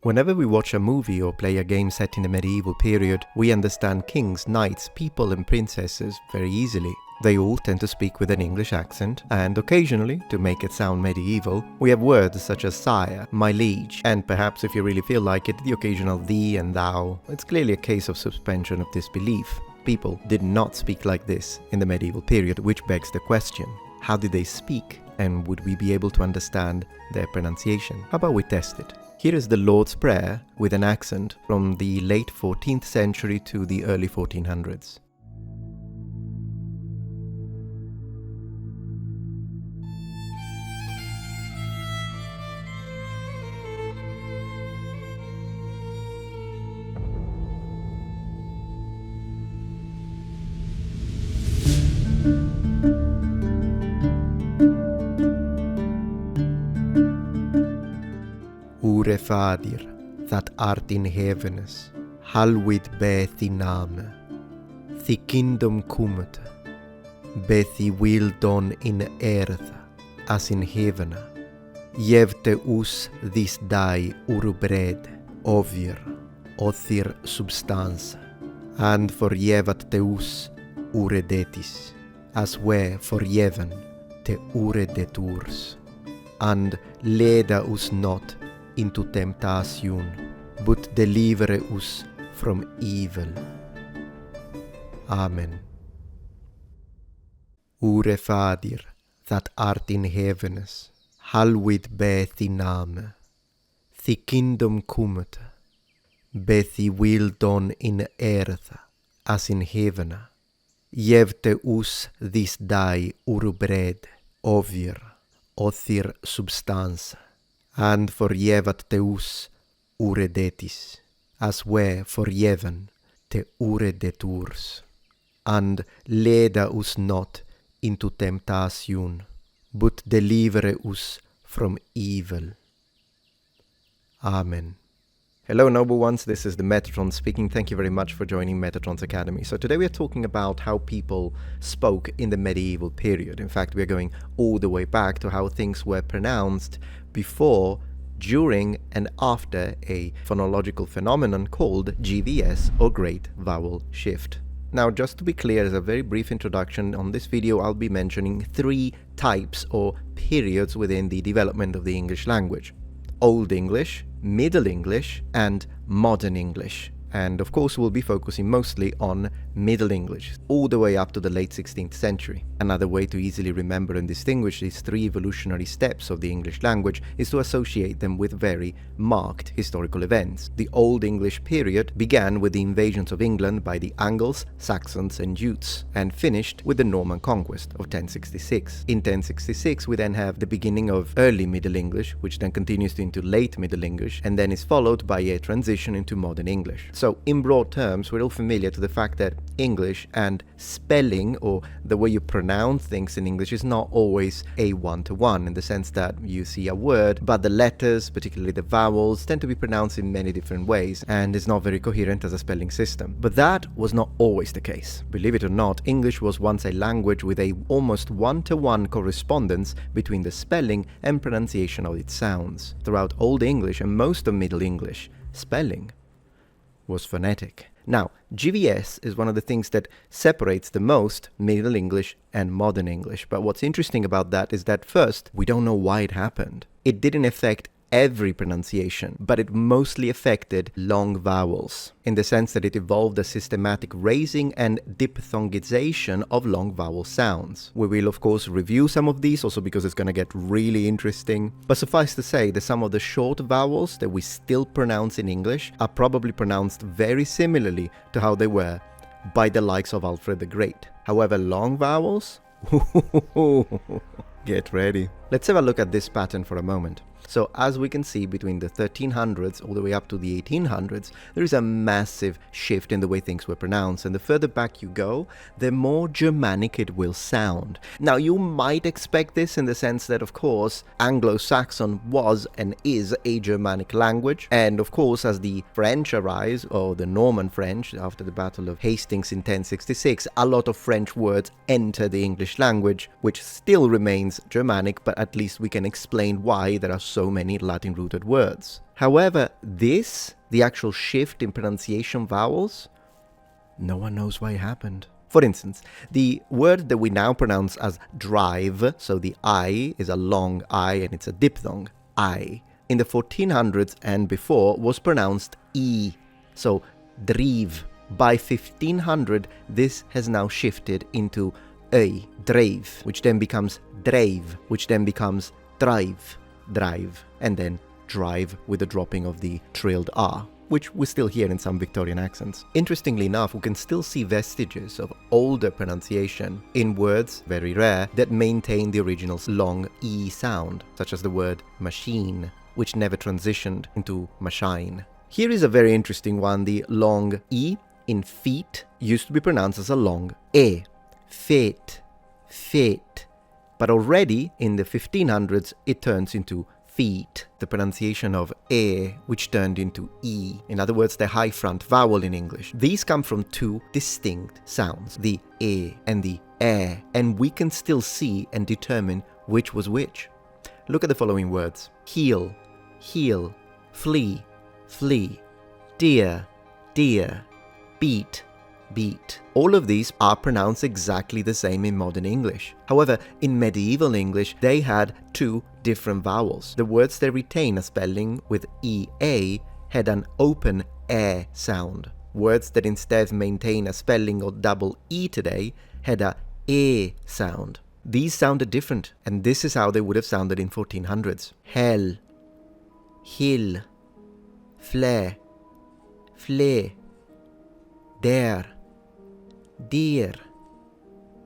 Whenever we watch a movie or play a game set in the medieval period, we understand kings, knights, people and princesses very easily. They all tend to speak with an English accent, and occasionally, to make it sound medieval, we have words such as sire, my liege, and perhaps if you really feel like it, the occasional thee and thou. It's clearly a case of suspension of disbelief. People did not speak like this in the medieval period, which begs the question, how did they speak? And would we be able to understand their pronunciation? How about we test it? Here is the Lord's Prayer with an accent from the late 14th century to the early 1400s. Ure Fadir, that art in heavens, hallowed be thy name. Thy kingdom cometh, be thy will done in earth as in heaven. Give to us this day our bread, ovir, othir substance, and forgive to us our debts, as we forgiven to our debtors. And lead us not into temptation, but deliver us from evil. Amen. Ure Fadir, that art in heavens, hallowed be thy name. Thy kingdom cometh, be thy will done in earth as in heaven. Give to us this day our bread, ovir, othir substance, and forgive to us our debts, as we forgiven to our debtors. And lead us not into temptation, but deliver us from evil. Amen. Hello noble ones, this is the Metatron speaking. Thank you very much for joining Metatron's Academy. So today we are talking about how people spoke in the medieval period. In fact, we are going all the way back to how things were pronounced before, during and after a phonological phenomenon called GVS or Great Vowel Shift. Now, just to be clear, as a very brief introduction, on this video I'll be mentioning three types or periods within the development of the English language. Old English, Middle English and Modern English. And of course we'll be focusing mostly on Middle English, all the way up to the late 16th century. Another way to easily remember and distinguish these three evolutionary steps of the English language is to associate them with very marked historical events. The Old English period began with the invasions of England by the Angles, Saxons and Jutes, and finished with the Norman Conquest of 1066. In 1066 we then have the beginning of Early Middle English, which then continues into Late Middle English, and then is followed by a transition into Modern English. So in broad terms, we're all familiar to the fact that English and spelling, or the way you pronounce things in English, is not always a one-to-one, in the sense that you see a word, but the letters, particularly the vowels, tend to be pronounced in many different ways, and is not very coherent as a spelling system. But that was not always the case. Believe it or not, English was once a language with a almost one-to-one correspondence between the spelling and pronunciation of its sounds. Throughout Old English and most of Middle English, spelling was phonetic. Now, GVS is one of the things that separates the most Middle English and Modern English. But what's interesting about that is that first, we don't know why it happened. It didn't affect every pronunciation, but it mostly affected long vowels, in the sense that it evolved a systematic raising and diphthongization of long vowel sounds. We will of course review some of these, also because it's going to get really interesting. But suffice to say that some of the short vowels that we still pronounce in English are probably pronounced very similarly to how they were by the likes of Alfred the Great. However, long vowels, get ready. Let's have a look at this pattern for a moment. So as we can see, between the 1300s all the way up to the 1800s, there is a massive shift in the way things were pronounced, and the further back you go, the more Germanic it will sound. Now, you might expect this in the sense that, of course, Anglo-Saxon was and is a Germanic language, and of course, as the French arise, or the Norman French, after the Battle of Hastings in 1066, a lot of French words enter the English language, which still remains Germanic, but at least we can explain why there are so many Latin-rooted words. However, the actual shift in pronunciation vowels, no one knows why it happened. For instance, the word that we now pronounce as drive, so the I is a long I and it's a diphthong, I, in the 1400s and before was pronounced E, so drive. By 1500, this has now shifted into A, drive, which then becomes drive, which then becomes drive, and then drive with the dropping of the trilled R, which we still hear in some Victorian accents. Interestingly enough, we can still see vestiges of older pronunciation in words, very rare, that maintain the original long E sound, such as the word machine, which never transitioned into machine. Here is a very interesting one. The long E in feet used to be pronounced as a long E, feet, feet. But already in the 1500s, it turns into feet, the pronunciation of E, which turned into E. In other words, the high front vowel in English. These come from two distinct sounds, the E and the E, and we can still see and determine which was which. Look at the following words: heel, heel, flee, flee, dear, dear, beat, beat. All of these are pronounced exactly the same in modern English. However, in medieval English, they had two different vowels. The words that retain a spelling with EA had an open E sound. Words that instead maintain a spelling of double E today had a E sound. These sounded different, and this is how they would have sounded in 1400s. Hell, hill, flare, flay, dare, dear,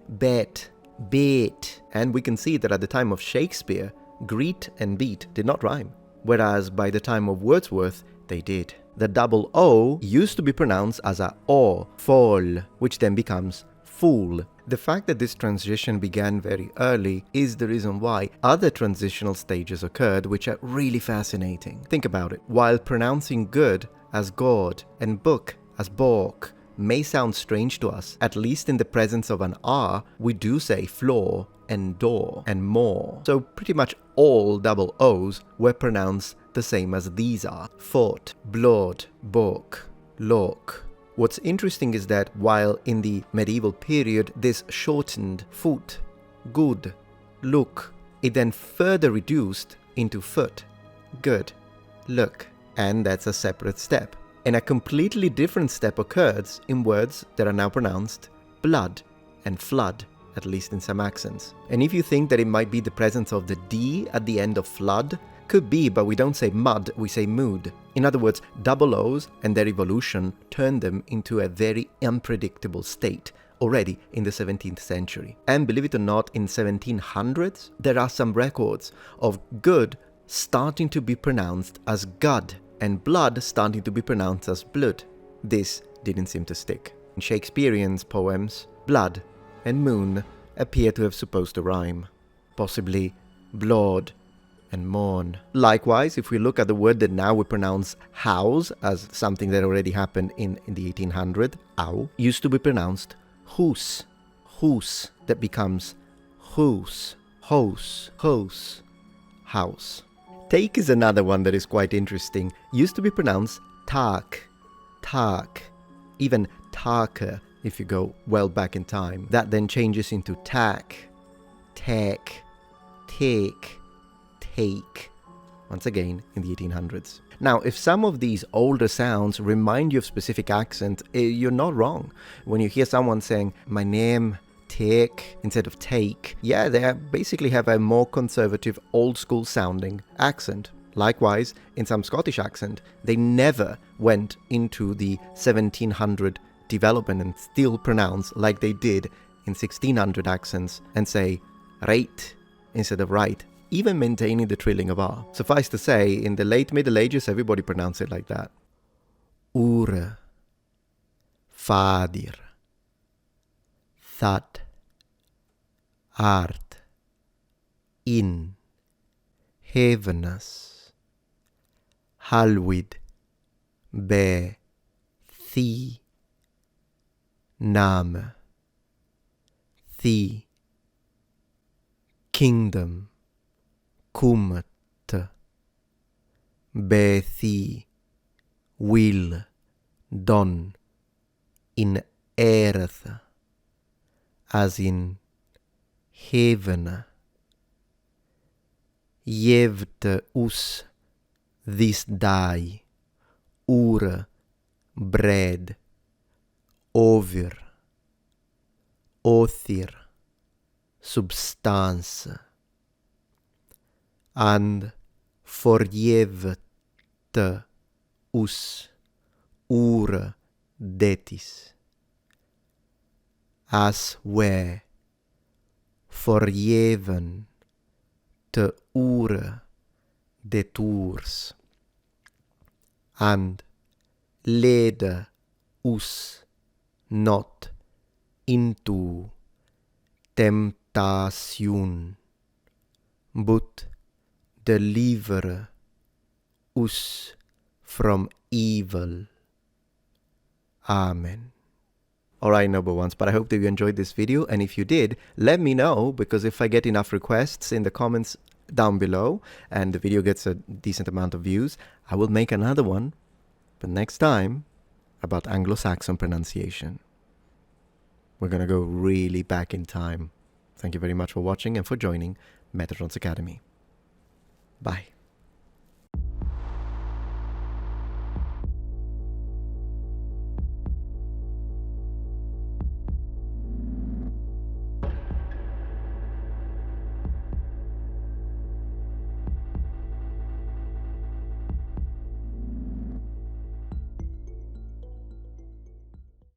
bet, beat. And we can see that at the time of Shakespeare, greet and beat did not rhyme, whereas by the time of Wordsworth, they did. The double O used to be pronounced as a O, fall, which then becomes fool. The fact that this transition began very early is the reason why other transitional stages occurred, which are really fascinating. Think about it. While pronouncing good as God and book as bork may sound strange to us, at least in the presence of an R, we do say floor and door and more. So pretty much all double O's were pronounced the same as these are. Fought, blood, book, look. What's interesting is that while in the medieval period this shortened foot, good, look, it then further reduced into foot, good, look, and that's a separate step. And a completely different step occurs in words that are now pronounced blood and flood, at least in some accents. And if you think that it might be the presence of the D at the end of flood, could be, but we don't say mud, we say mood. In other words, double O's and their evolution turned them into a very unpredictable state already in the 17th century. And believe it or not, in 1700s, there are some records of good starting to be pronounced as gud and blood starting to be pronounced as blood. This didn't seem to stick. In Shakespearean's poems, blood and moon appear to have supposed to rhyme, possibly blood and mourn. Likewise, if we look at the word that now we pronounce house as something that already happened in the 1800s, ow, used to be pronounced hoose, hoose, that becomes hoose, hose, hose, house. Take is another one that is quite interesting. Used to be pronounced tak, tak, even taka if you go well back in time. That then changes into tak, tek, take, take, once again in the 1800s. Now, if some of these older sounds remind you of specific accent, you're not wrong. When you hear someone saying, my name, take, instead of take, yeah, they basically have a more conservative, old-school sounding accent. Likewise, in some Scottish accent, they never went into the 1700 development and still pronounce like they did in 1600 accents and say right instead of right, even maintaining the trilling of R. Suffice to say, in the late Middle Ages, everybody pronounced it like that. Ure, fadir, that, art, in, heavenus, halwid, be, thi, ʻnaːmə, the, kingdom, kummet, bethi, will, done, in earth, as in heaven. Jevt us this day ur bread over othir substance, and forgivet us ur detis, as we forgiven te ur detours, and lead us not into temptation, but deliver us from evil. Amen. Alright, noble ones, but I hope that you enjoyed this video, and if you did, let me know, because if I get enough requests in the comments down below, and the video gets a decent amount of views, I will make another one, but next time, about Anglo-Saxon pronunciation. We're gonna go really back in time. Thank you very much for watching and for joining Metatron's Academy. Bye.